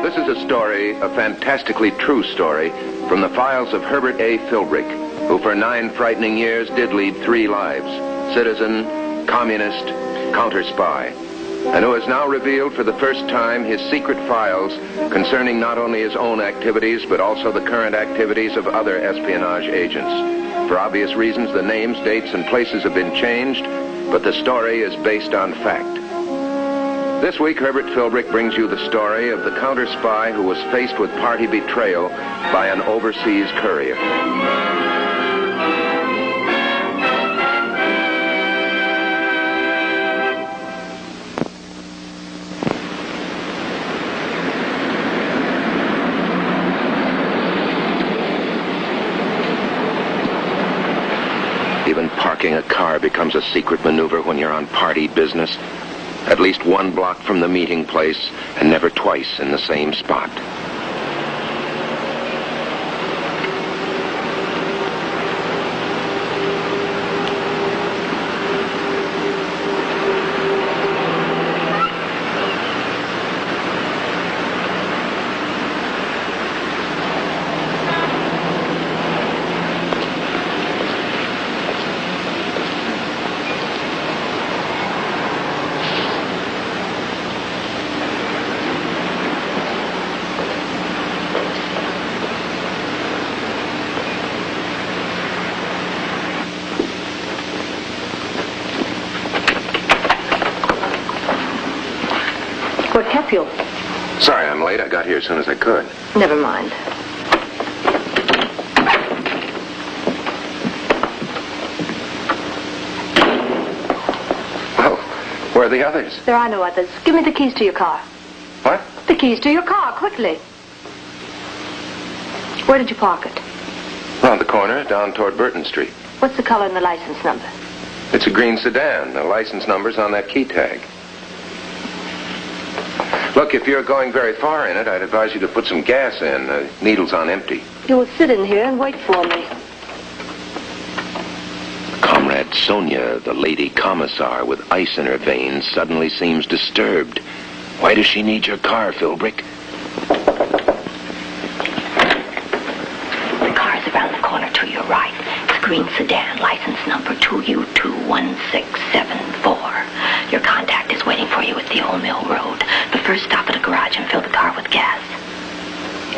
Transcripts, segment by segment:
this is a story, a fantastically true story, from the files of Herbert A. Philbrick, who for 9 frightening years did lead 3 lives: citizen, communist, counter-spy, and who has now revealed for the first time his secret files concerning not only his own activities, but also the current activities of other espionage agents. For obvious reasons, the names, dates, and places have been changed, but the story is based on fact. This week, Herbert Philbrick brings you the story of the counter-spy who was faced with party betrayal by an overseas courier. Even parking a car becomes a secret maneuver when you're on party business. At least 1 block from the meeting place, and never twice in the same spot. What kept you? Sorry I'm late. I got here as soon as I could. Never mind. Well, where are the others? There are no others. Give me the keys to your car. What? The keys to your car, quickly. Where did you park it? Around the corner, down toward Burton Street. What's the color and the license number? It's a green sedan. The license number's on that key tag. Look, if you're going very far in it, I'd advise you to put some gas in. The needle's on empty. You will sit in here and wait for me. Comrade Sonia, the lady commissar with ice in her veins, suddenly seems disturbed. Why does she need your car, Philbrick? The car's around the corner to your right. It's a green sedan, license number 2U21674. Your contact is waiting for you at the Old Mill Road. But first stop at a garage and fill the car with gas.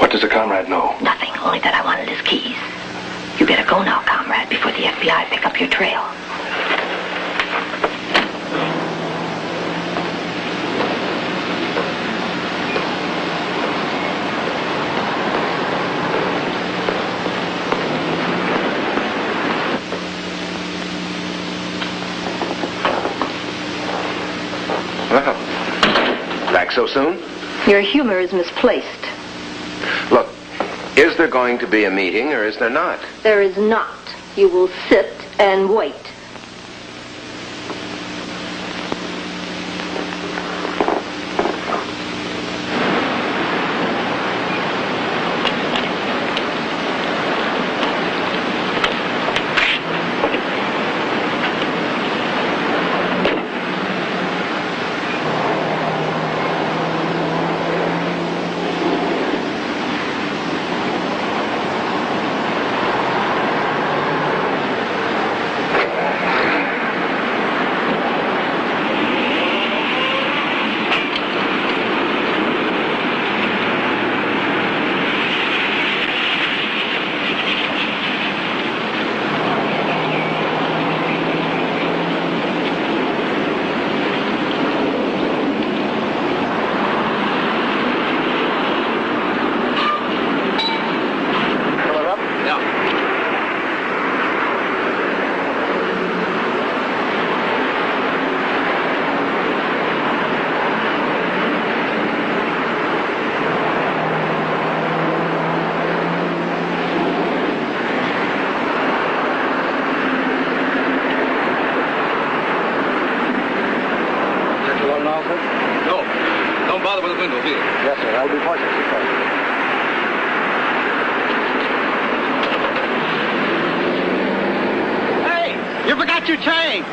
What does the comrade know? Nothing, only that I wanted his keys. You better go now, comrade, before the FBI pick up your trail. Well, back so soon? Your humor is misplaced. Look, is there going to be a meeting or is there not? There is not. You will sit and wait. Yes, sir. I'll be fortunate, sir. Hey, you forgot your chain.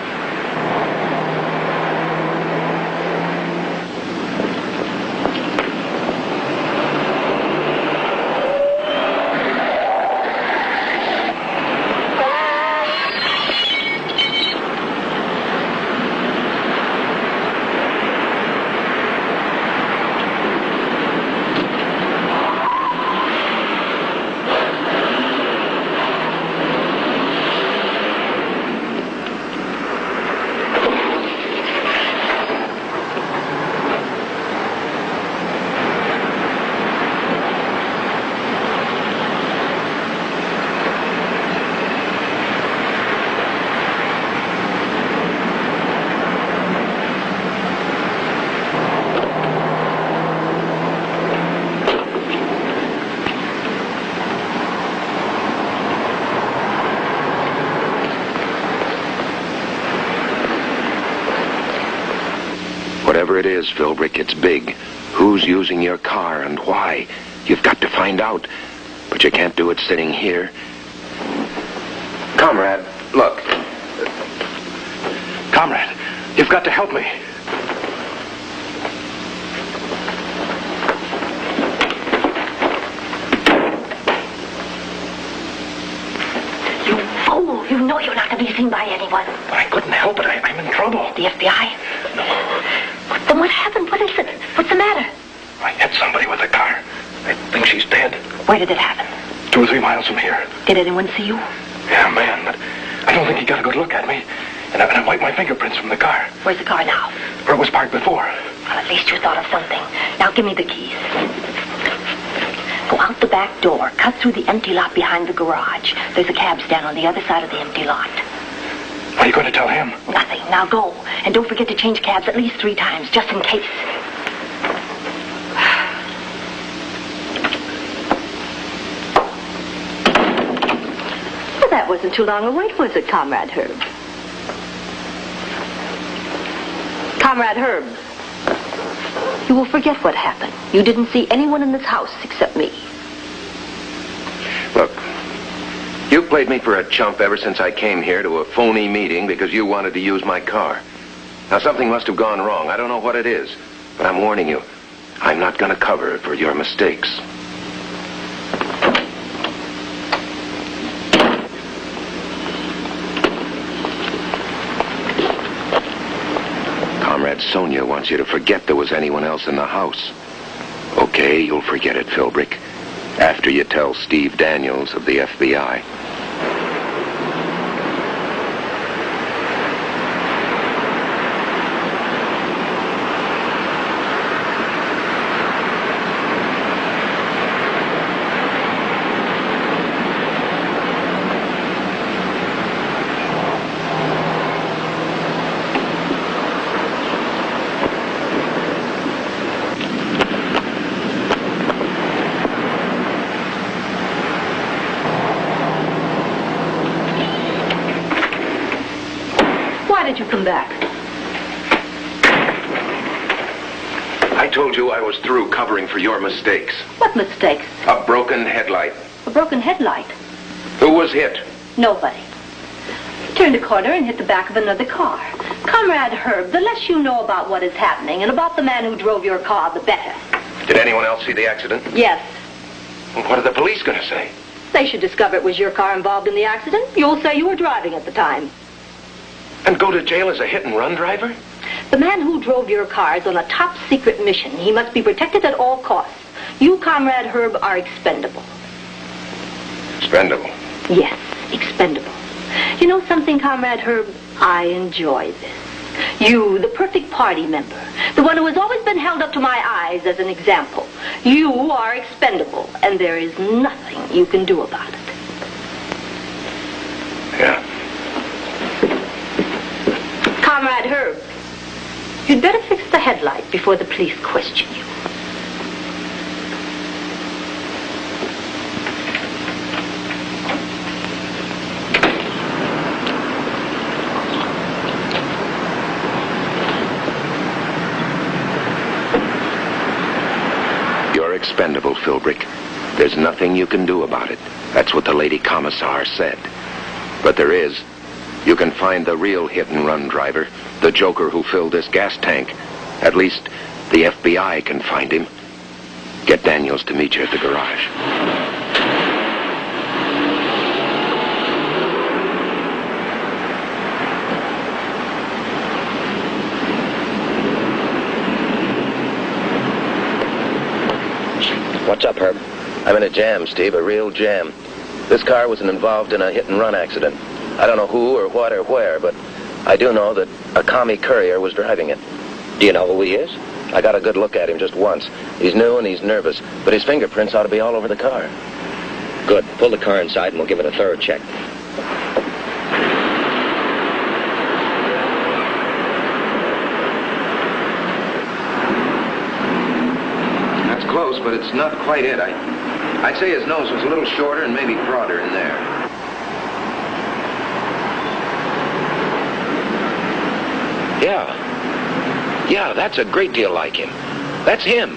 Whatever it is, Philbrick, it's big. Who's using your car and why? You've got to find out. But you can't do it sitting here. Comrade, look. Comrade, you've got to help me. You fool! You know you're not to be seen by anyone. But I couldn't help it. I'm in trouble. The FBI? No. Then what happened? What is it? What's the matter? I hit somebody with a car. I think she's dead. Where did it happen? 2 or 3 miles from here. Did anyone see you? Yeah, man, but I don't think he got a good look at me. And I wiped my fingerprints from the car. Where's the car now? Where it was parked before. Well, at least you thought of something. Now give me the keys. Go out the back door, cut through the empty lot behind the garage. There's a cab stand on the other side of the empty lot. What are you going to tell him? Nothing. Now go. And don't forget to change cabs at least 3 times, just in case. Well, that wasn't too long a wait, was it, Comrade Herb? Comrade Herb, you will forget what happened. You didn't see anyone in this house except me. Look, you played me for a chump ever since I came here to a phony meeting because you wanted to use my car. Now, something must have gone wrong. I don't know what it is, but I'm warning you. I'm not going to cover for your mistakes. Comrade Sonia wants you to forget there was anyone else in the house. Okay, you'll forget it, Philbrick, after you tell Steve Daniels of the FBI. Why did you come back? I told you I was through covering for your mistakes. What mistakes? A broken headlight. A broken headlight? Who was hit? Nobody. Turned a corner and hit the back of another car. Comrade Herb, the less you know about what is happening and about the man who drove your car, the better. Did anyone else see the accident? Yes. Well, what are the police going to say? They should discover it was your car involved in the accident. You'll say you were driving at the time. And go to jail as a hit-and-run driver? The man who drove your car is on a top-secret mission. He must be protected at all costs. You, Comrade Herb, are expendable. Expendable? Yes, expendable. You know something, Comrade Herb? I enjoy this. You, the perfect party member, the one who has always been held up to my eyes as an example. You are expendable, and there is nothing you can do about it. Yeah. Comrade Herb, you'd better fix the headlight before the police question you. You're expendable, Philbrick. There's nothing you can do about it. That's what the lady commissar said. But there is. You can find the real hit-and-run driver, the joker who filled this gas tank. At least the FBI can find him. Get Daniels to meet you at the garage. What's up, Herb? I'm in a jam, Steve, a real jam. This car was involved in a hit-and-run accident. I don't know who or what or where, but I do know that a commie courier was driving it. Do you know who he is? I got a good look at him just once. He's new and he's nervous, but his fingerprints ought to be all over the car. Good. Pull the car inside and we'll give it a thorough check. That's close, but it's not quite it. I'd say his nose was a little shorter and maybe broader in there. Yeah. Yeah, that's a great deal like him. That's him.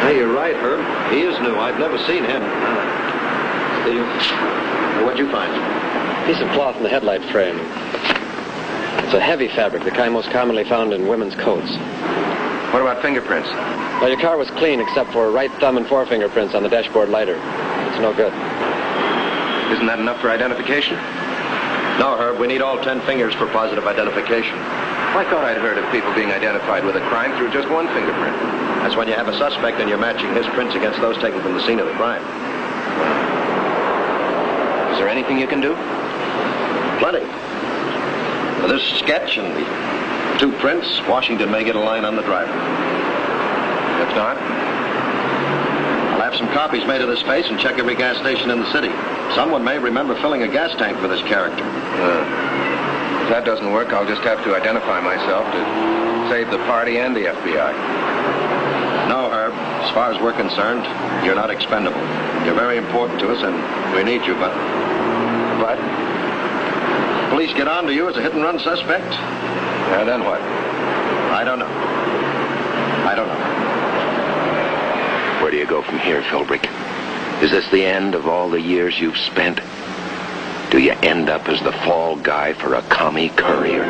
Hey, you're right, Herb. He is new. I've never seen him. Steve, what'd you find? Piece of cloth in the headlight frame. It's a heavy fabric, the kind most commonly found in women's coats. What about fingerprints? Well, your car was clean except for right thumb and forefinger prints on the dashboard lighter. It's no good. Isn't that enough for identification? No, Herb. We need all 10 fingers for positive identification. I thought I'd heard of people being identified with a crime through just one fingerprint. That's when you have a suspect and you're matching his prints against those taken from the scene of the crime. Is there anything you can do? Plenty. For this sketch and the 2 prints, Washington may get a line on the driver. If not? I'll have some copies made of this face and check every gas station in the city. Someone may remember filling a gas tank for this character. If that doesn't work, I'll just have to identify myself to save the party and the FBI. No, Herb. As far as we're concerned, you're not expendable. You're very important to us, and we need you, but... But? Police get on to you as a hit-and-run suspect? Yeah, then what? I don't know. I don't know. Where do you go from here, Philbrick? Is this the end of all the years you've spent? Do you end up as the fall guy for a commie courier?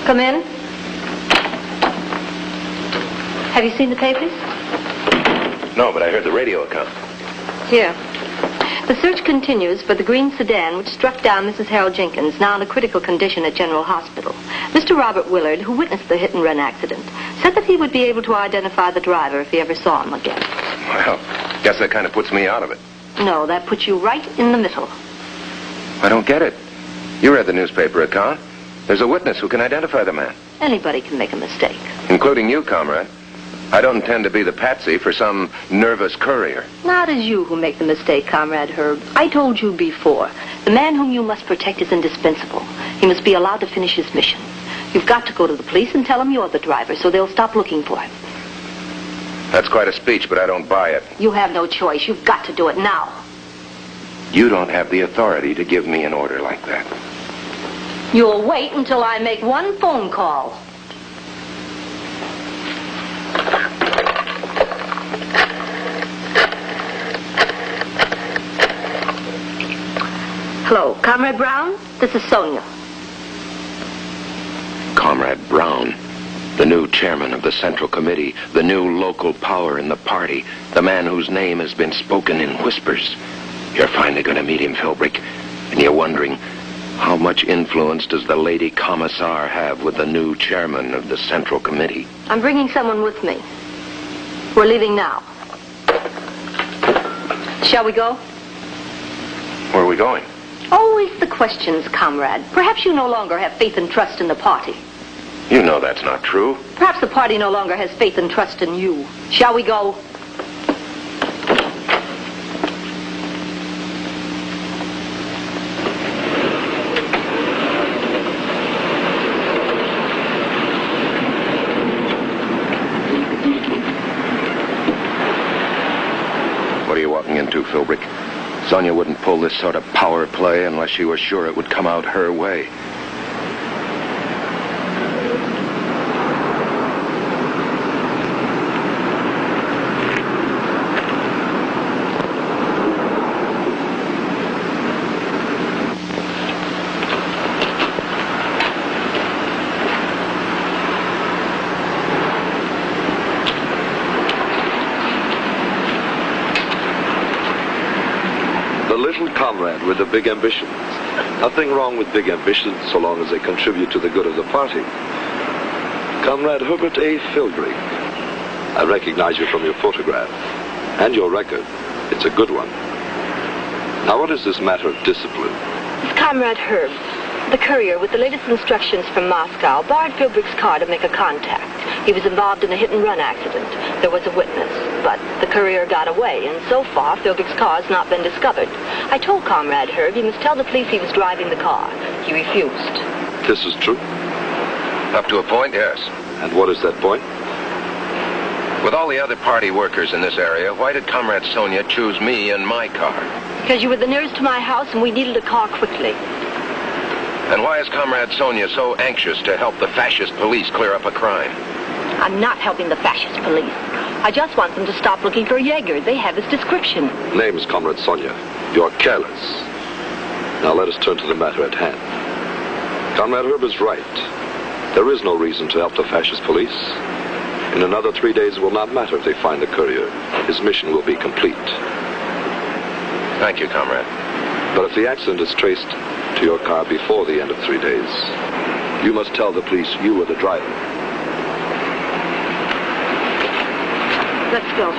Come in. Have you seen the papers? No, but I heard the radio account. Here. The search continues for the green sedan which struck down Mrs. Harold Jenkins, now in a critical condition at General Hospital. Mr. Robert Willard, who witnessed the hit-and-run accident, said that he would be able to identify the driver if he ever saw him again. Well, guess that kind of puts me out of it. No, that puts you right in the middle. I don't get it. You read the newspaper account. There's a witness who can identify the man. Anybody can make a mistake. Including you, comrade. I don't intend to be the patsy for some nervous courier. Not as you who make the mistake, Comrade Herb. I told you before, the man whom you must protect is indispensable. He must be allowed to finish his mission. You've got to go to the police and tell them you're the driver, so they'll stop looking for him. That's quite a speech, but I don't buy it. You have no choice. You've got to do it now. You don't have the authority to give me an order like that. You'll wait until I make one phone call. Hello, Comrade Brown? This is Sonia. Comrade Brown, the new chairman of the Central Committee, the new local power in the party, the man whose name has been spoken in whispers. You're finally going to meet him, Philbrick, and you're wondering, how much influence does the lady commissar have with the new chairman of the Central Committee? I'm bringing someone with me. We're leaving now. Shall we go? Where are we going? Always the questions, comrade. Perhaps you no longer have faith and trust in the party. You know that's not true. Perhaps the party no longer has faith and trust in you. Shall we go? What are you walking into, Philbrick? Sonia wouldn't pull this sort of power play unless she were sure it would come out her way. The little comrade with the big ambitions. Nothing wrong with big ambitions so long as they contribute to the good of the party. Comrade Herbert A. Philbrick. I recognize you from your photograph. And your record. It's a good one. Now, what is this matter of discipline? It's Comrade Herb. The courier, with the latest instructions from Moscow, borrowed Philbrick's car to make a contact. He was involved in a hit-and-run accident. There was a witness, but the courier got away, and so far, Philbrick's car has not been discovered. I told Comrade Herb he must tell the police he was driving the car. He refused. This is true? Up to a point, yes. And what is that point? With all the other party workers in this area, why did Comrade Sonia choose me and my car? Because you were the nearest to my house, and we needed a car quickly. And why is Comrade Sonia so anxious to help the fascist police clear up a crime? I'm not helping the fascist police. I just want them to stop looking for Jaeger. They have his description. Name's Comrade Sonia. You're careless. Now let us turn to the matter at hand. Comrade Herb is right. There is no reason to help the fascist police. In another 3 days, it will not matter if they find the courier. His mission will be complete. Thank you, Comrade. But if the accident is traced to your car before the end of 3 days, you must tell the police you were the driver. Let's go.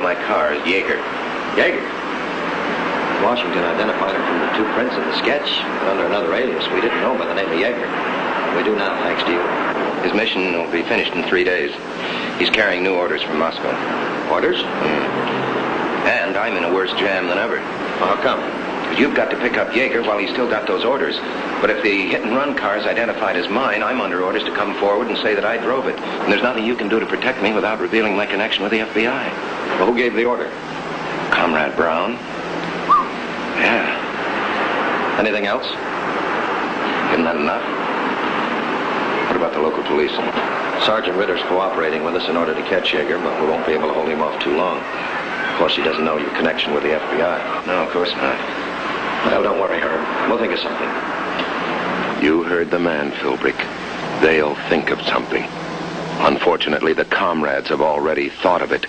My car is Jaeger. Jaeger? Washington identified him from the 2 prints in the sketch, but under another alias. We didn't know by the name of Jaeger. We do now, thanks to you. His mission will be finished in 3 days. He's carrying new orders from Moscow. Orders? And I'm in a worse jam than ever. Well, how come? Because you've got to pick up Jaeger while he's still got those orders. But if the hit-and-run car is identified as mine, I'm under orders to come forward and say that I drove it. And there's nothing you can do to protect me without revealing my connection with the FBI. Well, who gave the order? Comrade Brown. Yeah. Anything else? Isn't that enough? What about the local police? Sergeant Ritter's cooperating with us in order to catch Jaeger, but we won't be able to hold him off too long. Of course, he doesn't know your connection with the FBI. No, of course not. Well, don't worry, Herb. We'll think of something. You heard the man, Philbrick. They'll think of something. Unfortunately, the comrades have already thought of it.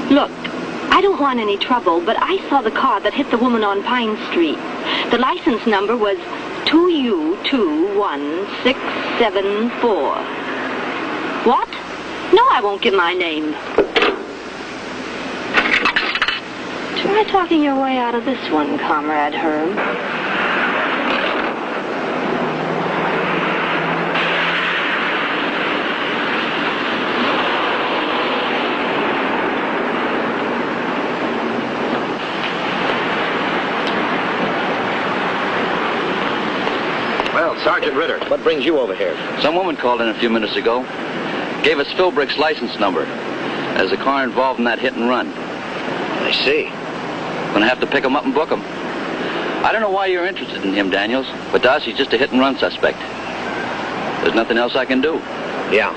Look, I don't want any trouble, but I saw the car that hit the woman on Pine Street. The license number was 2U21674. What? No, I won't give my name. Try talking your way out of this one, Comrade Herb. Sergeant Ritter, what brings you over here? Some woman called in a few minutes ago. Gave us Philbrick's license number. As a car involved in that hit and run. I see. Gonna have to pick him up and book him. I don't know why you're interested in him, Daniels, but to us, he's just a hit and run suspect. There's nothing else I can do. Yeah.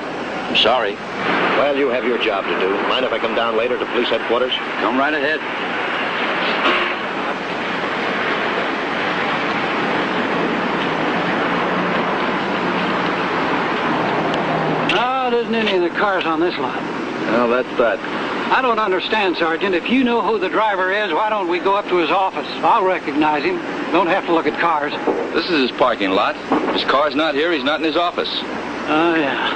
I'm sorry. Well, you have your job to do. Mind if I come down later to police headquarters? Come right ahead. There isn't any of the cars on this lot. Well, that's that. I don't understand, Sergeant. If you know who the driver is, why don't we go up to his office? I'll recognize him. Don't have to look at cars. This is his parking lot. His car's not here. He's not in his office. Oh, yeah.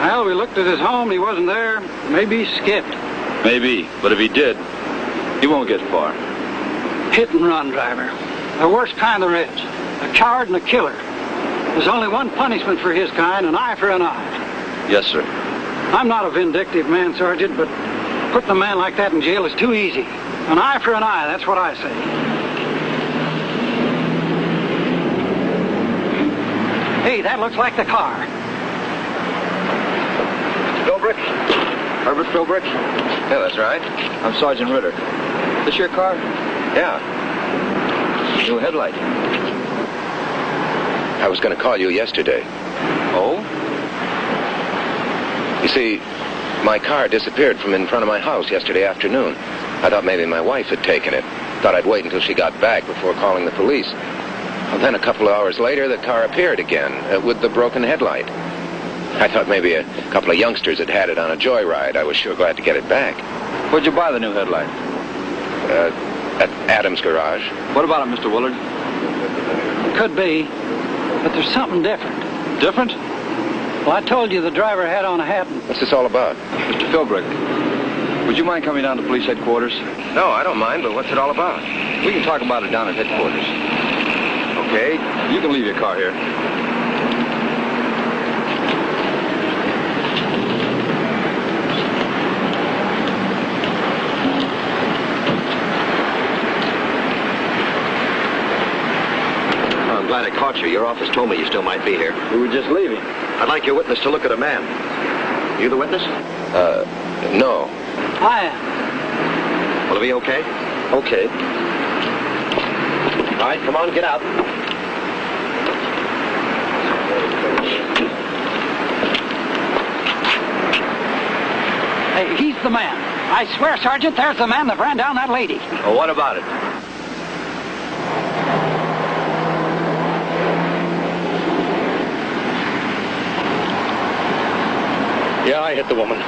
Well, we looked at his home. He wasn't there. Maybe he skipped. Maybe. But if he did, he won't get far. Hit and run driver. The worst kind there is. A coward and a killer. There's only one punishment for his kind, an eye for an eye. Yes, sir. I'm not a vindictive man, Sergeant, but putting a man like that in jail is too easy. An eye for an eye, that's what I say. Hey, that looks like the car. Philbrick? Herbert Philbrick? Yeah, that's right. I'm Sergeant Ritter. This your car? Yeah. New headlight. I was going to call you yesterday. Oh? You see, my car disappeared from in front of my house yesterday afternoon. I thought maybe my wife had taken it. Thought I'd wait until she got back before calling the police. Well, then a couple of hours later, the car appeared again with the broken headlight. I thought maybe a couple of youngsters had had it on a joyride. I was sure glad to get it back. Where'd you buy the new headlight? At Adam's garage. What about it, Mr. Willard? Could be, but there's something different. Different? Well, I told you the driver had on a hat. What's this all about? Mr. Philbrick, would you mind coming down to police headquarters? No, I don't mind, but what's it all about? We can talk about it down at headquarters. Okay. You can leave your car here. I'm glad I caught you. Your office told me you still might be here. We were just leaving. I'd like your witness to look at a man. You the witness? No. I am. Will it be okay? Okay. All right, come on, get out. Hey, he's the man. I swear, Sergeant, there's the man that ran down that lady. Well, what about it? Yeah, I hit the woman.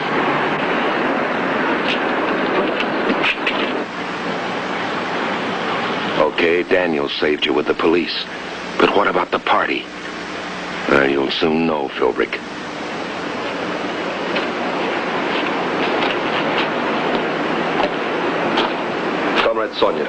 Okay, Daniel saved you with the police. But what about the party? You'll soon know, Philbrick. Comrade Sonia,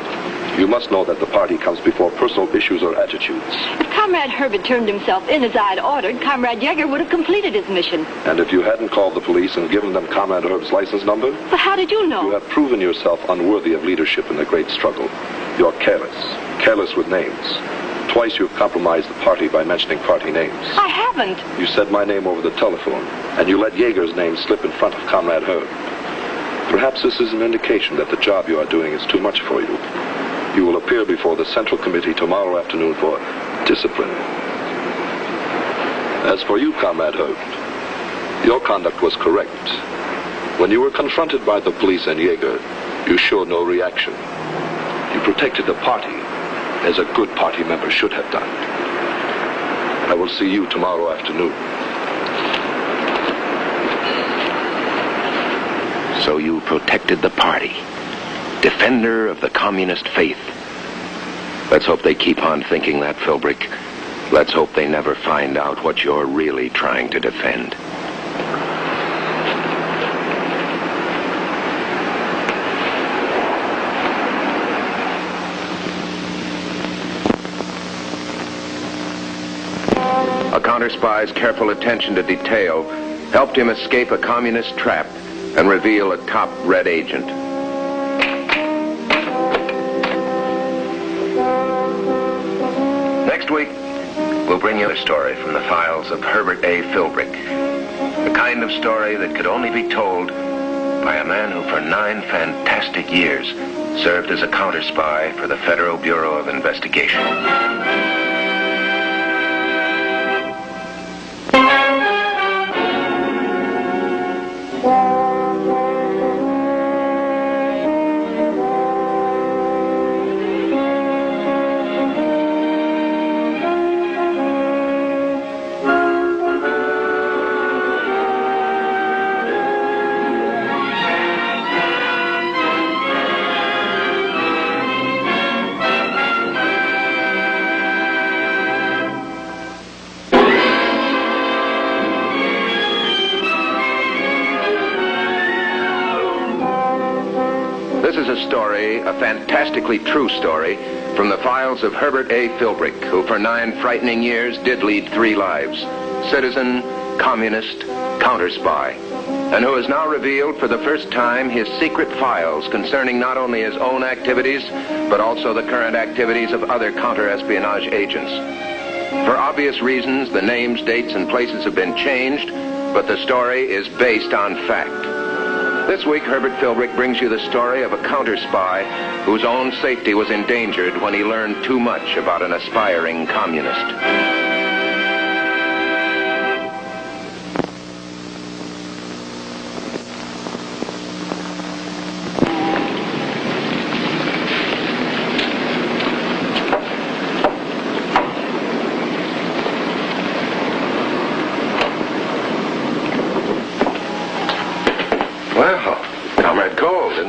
you must know that the party comes before personal issues or attitudes. If Comrade Herbert turned himself in as I'd ordered, Comrade Yeager would have completed his mission. And if you hadn't called the police and given them Comrade Herb's license number, But how did you know? you have proven yourself unworthy of leadership in the great struggle. You're careless with names. Twice you've compromised the party by mentioning party names. I haven't. You said my name over the telephone, and you let Yeager's name slip in front of Comrade Herb. Perhaps this is an indication that the job you are doing is too much for you. You will appear before the Central Committee tomorrow afternoon for discipline. As for you, Comrade Herb, your conduct was correct. When you were confronted by the police and Yeager, you showed no reaction. You protected the party, as a good party member should have done. I will see you tomorrow afternoon. So you protected the party. Defender of the communist faith. Let's hope they keep on thinking that, Philbrick. Let's hope they never find out what you're really trying to defend. A counter-spy's careful attention to detail helped him escape a communist trap and reveal a top red agent. Next week, we'll bring you a story from the files of Herbert A. Philbrick. The kind of story that could only be told by a man who for 9 fantastic years served as a counter-spy for the Federal Bureau of Investigation. This is a story, a fantastically true story, from the files of Herbert A. Philbrick, who for 9 frightening years did lead 3 lives. Citizen, communist, counter-spy, and who has now revealed for the first time his secret files concerning not only his own activities, but also the current activities of other counter-espionage agents. For obvious reasons, the names, dates, and places have been changed, but the story is based on fact. This week, Herbert Philbrick brings you the story of a counter-spy whose own safety was endangered when he learned too much about an aspiring communist.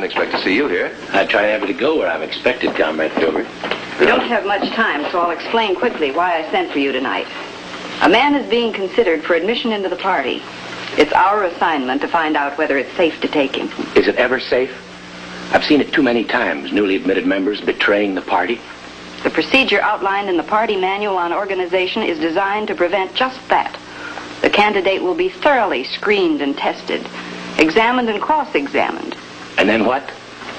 Expect to see you here. I try never to go where I'm expected, Comrade Philbrick. We don't have much time, so I'll explain quickly why I sent for you tonight. A man is being considered for admission into the party. It's our assignment to find out whether it's safe to take him. Is it ever safe? I've seen it too many times, newly admitted members betraying the party. The procedure outlined in the party manual on organization is designed to prevent just that. The candidate will be thoroughly screened and tested, examined and cross-examined. And then what?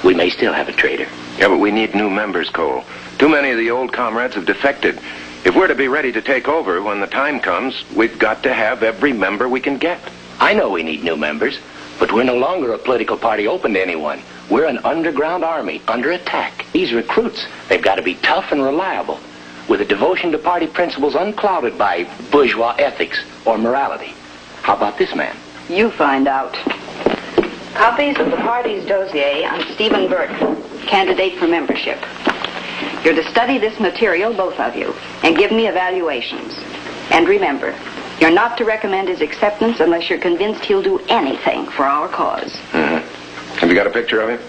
We may still have a traitor. Yeah, but we need new members, Cole. Too many of the old comrades have defected. If we're to be ready to take over when the time comes, we've got to have every member we can get. I know we need new members, but we're no longer a political party open to anyone. We're an underground army under attack. These recruits, they've got to be tough and reliable, with a devotion to party principles unclouded by bourgeois ethics or morality. How about this man? You find out. Copies of the party's dossier on Stephen Burke, candidate for membership. You're to study this material, both of you, and give me evaluations. And remember, you're not to recommend his acceptance unless you're convinced he'll do anything for our cause. Mm-hmm. Have you got a picture of him?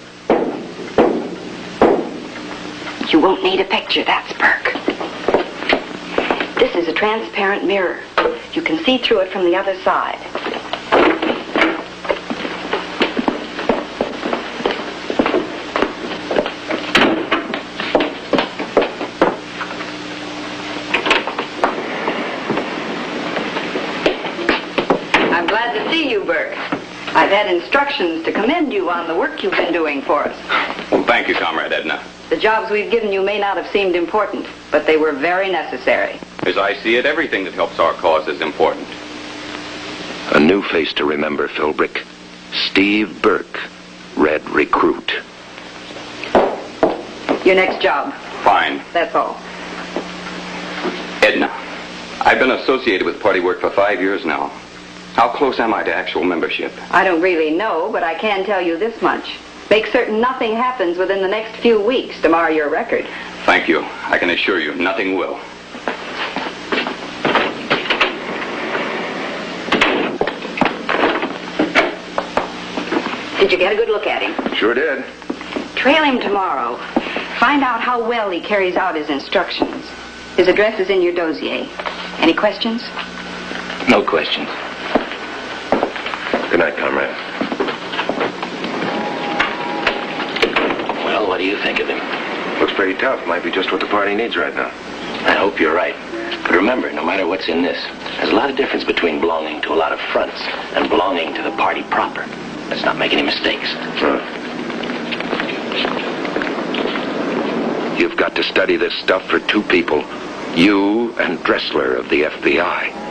You won't need a picture, that's Burke. This is a transparent mirror. You can see through it from the other side. I've had instructions to commend you on the work you've been doing for us. Well, thank you, Comrade Edna. The jobs we've given you may not have seemed important, but they were very necessary. As I see it, everything that helps our cause is important. A new face to remember, Philbrick. Steve Burke, Red Recruit. Your next job. Fine. That's all. Edna, I've been associated with party work for 5 years now. How close am I to actual membership? I don't really know, but I can tell you this much. Make certain nothing happens within the next few weeks to mar your record. Thank you. I can assure you, nothing will. Did you get a good look at him? Sure did. Trail him tomorrow. Find out how well he carries out his instructions. His address is in your dossier. Any questions? No questions. Good night, comrade. Well, what do you think of him? Looks pretty tough. Might be just what the party needs right now. I hope you're right. But remember, no matter what's in this, there's a lot of difference between belonging to a lot of fronts and belonging to the party proper. Let's not make any mistakes. You've got to study this stuff for 2 people. You and Dressler of the FBI.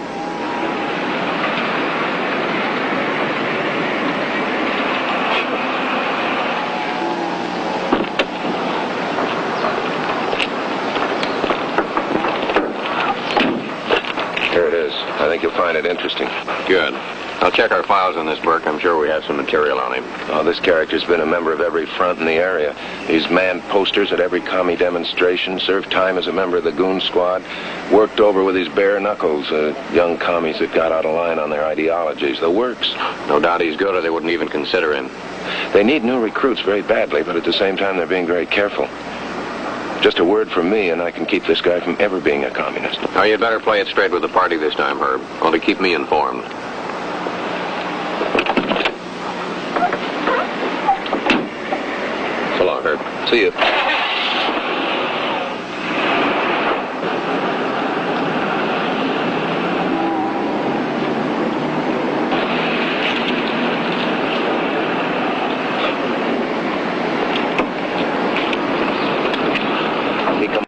I think you'll find it interesting. Good. I'll check our files on this Burke. I'm sure we have some material on him. Oh, this character's been a member of every front in the area. He's manned posters at every commie demonstration, served time as a member of the goon squad, worked over with his bare knuckles young commies that got out of line on their ideologies. The works. No doubt he's good, or they wouldn't even consider him. They need new recruits very badly, but at the same time, they're being very careful. Just a word from me, and I can keep this guy from ever being a communist. Now, you'd better play it straight with the party this time, Herb. Only keep me informed. So long, Herb. See you.